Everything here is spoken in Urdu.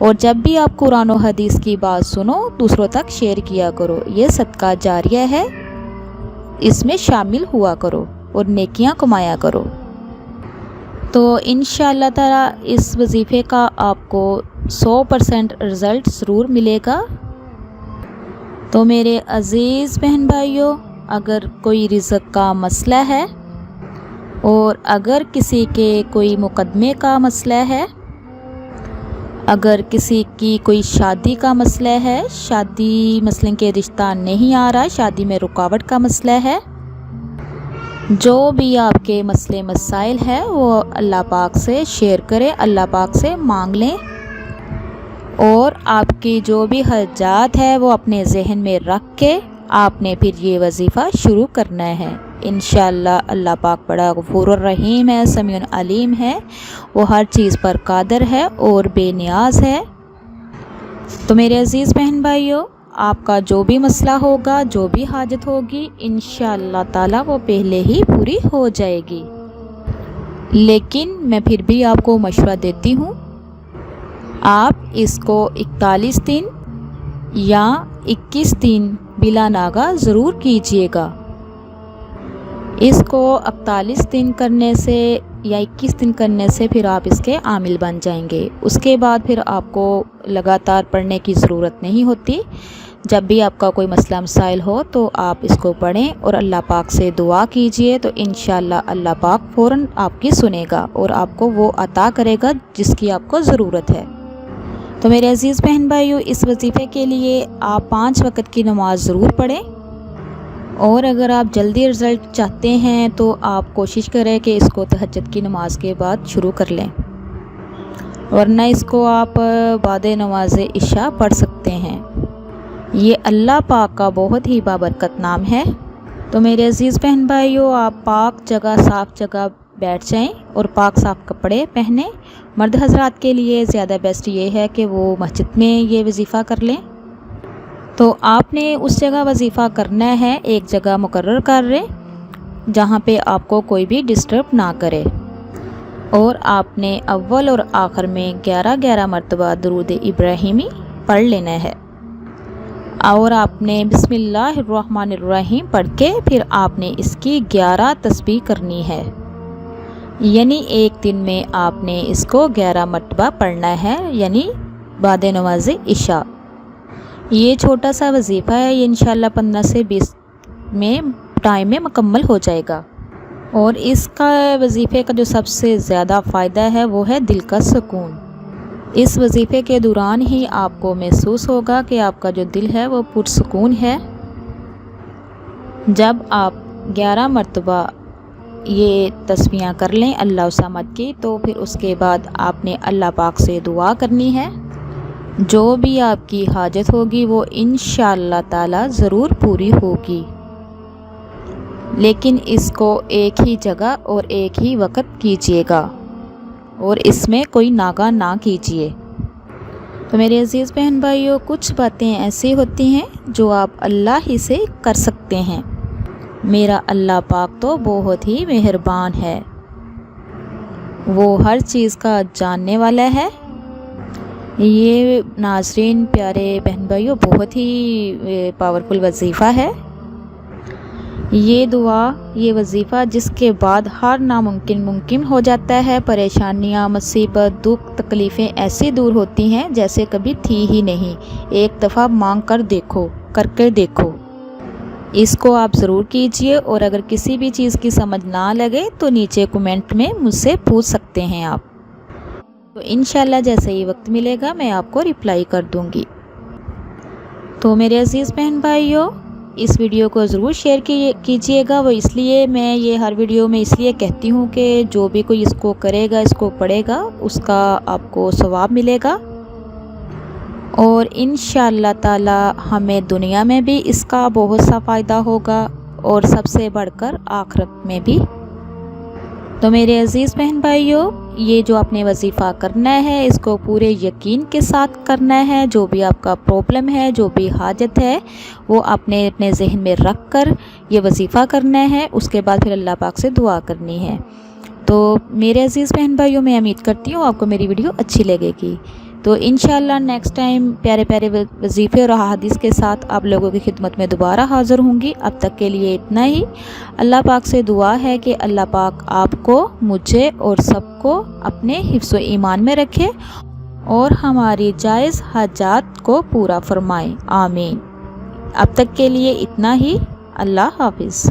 اور جب بھی آپ قرآن و حدیث کی بات سنو دوسروں تک شیئر کیا کرو، یہ صدقہ جاریہ ہے، اس میں شامل ہوا کرو اور نیکیاں کمایا کرو۔ تو انشاءاللہ تعالی اس وظیفے کا آپ کو 100% رزلٹ ضرور ملے گا۔ تو میرے عزیز بہن بھائیوں، اگر کوئی رزق کا مسئلہ ہے اور اگر کسی کے کوئی مقدمے کا مسئلہ ہے، اگر کسی کی کوئی شادی کا مسئلہ ہے، شادی مثلاً کہ رشتہ نہیں آ رہا، شادی میں رکاوٹ کا مسئلہ ہے، جو بھی آپ کے مسئلے مسائل ہے وہ اللہ پاک سے شیئر کریں، اللہ پاک سے مانگ لیں، اور آپ کی جو بھی حاجات ہے وہ اپنے ذہن میں رکھ کے آپ نے پھر یہ وظیفہ شروع کرنا ہے۔ انشاءاللہ اللہ پاک بڑا غفور الرحیم ہے، سمیع علیم ہے، وہ ہر چیز پر قادر ہے اور بے نیاز ہے۔ تو میرے عزیز بہن بھائیوں، آپ کا جو بھی مسئلہ ہوگا، جو بھی حاجت ہوگی، انشاءاللہ تعالی وہ پہلے ہی پوری ہو جائے گی۔ لیکن میں پھر بھی آپ کو مشورہ دیتی ہوں، آپ اس کو 41 دن یا 21 دن بلا ناغہ ضرور کیجئے گا۔ اس کو 41 دن کرنے سے یا 21 دن کرنے سے پھر آپ اس کے عامل بن جائیں گے۔ اس کے بعد پھر آپ کو لگاتار پڑھنے کی ضرورت نہیں ہوتی۔ جب بھی آپ کا کوئی مسئلہ مسائل ہو تو آپ اس کو پڑھیں اور اللہ پاک سے دعا کیجئے، تو انشاءاللہ اللہ پاک فوراً آپ کی سنے گا اور آپ کو وہ عطا کرے گا جس کی آپ کو ضرورت ہے۔ تو میرے عزیز بہن بھائیوں، اس وظیفے کے لیے آپ 5 وقت کی نماز ضرور پڑھیں، اور اگر آپ جلدی رزلٹ چاہتے ہیں تو آپ کوشش کریں کہ اس کو تہجد کی نماز کے بعد شروع کر لیں، ورنہ اس کو آپ بعد نماز عشاء پڑھ سکتے ہیں۔ یہ اللہ پاک کا بہت ہی بابرکت نام ہے۔ تو میرے عزیز بہن بھائیوں، آپ پاک جگہ، صاف جگہ بیٹھ جائیں اور پاک صاف کپڑے پہنیں۔ مرد حضرات کے لیے زیادہ بیسٹ یہ ہے کہ وہ مسجد میں یہ وظیفہ کر لیں۔ تو آپ نے اس جگہ وظیفہ کرنا ہے، ایک جگہ مقرر کر رہے جہاں پہ آپ کو کوئی بھی ڈسٹرب نہ کرے، اور آپ نے اول اور آخر میں 11 مرتبہ درود ابراہیمی پڑھ لینا ہے، اور آپ نے بسم اللہ الرحمن الرحیم پڑھ کے پھر آپ نے اس کی 11 تسبیح کرنی ہے، یعنی ایک دن میں آپ نے اس کو 11 مرتبہ پڑھنا ہے، یعنی بعد نماز عشاء۔ یہ چھوٹا سا وظیفہ ہے، یہ انشاءاللہ 15 سے 20 میں ٹائم میں مکمل ہو جائے گا، اور اس کا وظیفے کا جو سب سے زیادہ فائدہ ہے وہ ہے دل کا سکون۔ اس وظیفے کے دوران ہی آپ کو محسوس ہوگا کہ آپ کا جو دل ہے وہ پرسکون ہے۔ جب آپ 11 مرتبہ یہ تسبیحاں کر لیں اللہ الصمد کی، تو پھر اس کے بعد آپ نے اللہ پاک سے دعا کرنی ہے، جو بھی آپ کی حاجت ہوگی وہ انشاءاللہ تعالی ضرور پوری ہوگی، لیکن اس کو ایک ہی جگہ اور ایک ہی وقت کیجیے گا، اور اس میں کوئی ناغہ نہ کیجیے۔ تو میرے عزیز بہن بھائیوں، کچھ باتیں ایسی ہوتی ہیں جو آپ اللہ ہی سے کر سکتے ہیں۔ میرا اللہ پاک تو بہت ہی مہربان ہے، وہ ہر چیز کا جاننے والا ہے۔ یہ ناظرین پیارے بہن بھائیوں بہت ہی پاورفل وظیفہ ہے۔ یہ دعا، یہ وظیفہ جس کے بعد ہر ناممکن ممکن ہو جاتا ہے، پریشانیاں، مصیبت، دکھ، تکلیفیں ایسی دور ہوتی ہیں جیسے کبھی تھی ہی نہیں۔ ایک دفعہ مانگ کر دیکھو، کر کے دیکھو، اس کو آپ ضرور کیجئے، اور اگر کسی بھی چیز کی سمجھ نہ لگے تو نیچے کمنٹ میں مجھ سے پوچھ سکتے ہیں آپ، تو انشاءاللہ جیسے ہی وقت ملے گا میں آپ کو رپلائی کر دوں گی۔ تو میرے عزیز بہن بھائیوں، اس ویڈیو کو ضرور شیئر کیجئے گا، وہ اس لیے میں یہ ہر ویڈیو میں اس لیے کہتی ہوں کہ جو بھی کوئی اس کو کرے گا، اس کو پڑھے گا، اس کا آپ کو ثواب ملے گا، اور انشاءاللہ تعالی ہمیں دنیا میں بھی اس کا بہت سا فائدہ ہوگا، اور سب سے بڑھ کر آخرت میں بھی۔ تو میرے عزیز بہن بھائیوں، یہ جو آپ نے وظیفہ کرنا ہے اس کو پورے یقین کے ساتھ کرنا ہے۔ جو بھی آپ کا پرابلم ہے، جو بھی حاجت ہے، وہ آپ نے اپنے ذہن میں رکھ کر یہ وظیفہ کرنا ہے، اس کے بعد پھر اللہ پاک سے دعا کرنی ہے۔ تو میرے عزیز بہن بھائیوں، میں امید کرتی ہوں آپ کو میری ویڈیو اچھی لگے گی۔ تو انشاءاللہ نیکسٹ ٹائم پیارے پیارے وظیفے اور احادیث کے ساتھ آپ لوگوں کی خدمت میں دوبارہ حاضر ہوں گی۔ اب تک کے لیے اتنا ہی۔ اللہ پاک سے دعا ہے کہ اللہ پاک آپ کو، مجھے اور سب کو اپنے حفظ و ایمان میں رکھے اور ہماری جائز حاجات کو پورا فرمائے، آمین۔ اب تک کے لیے اتنا ہی۔ اللہ حافظ۔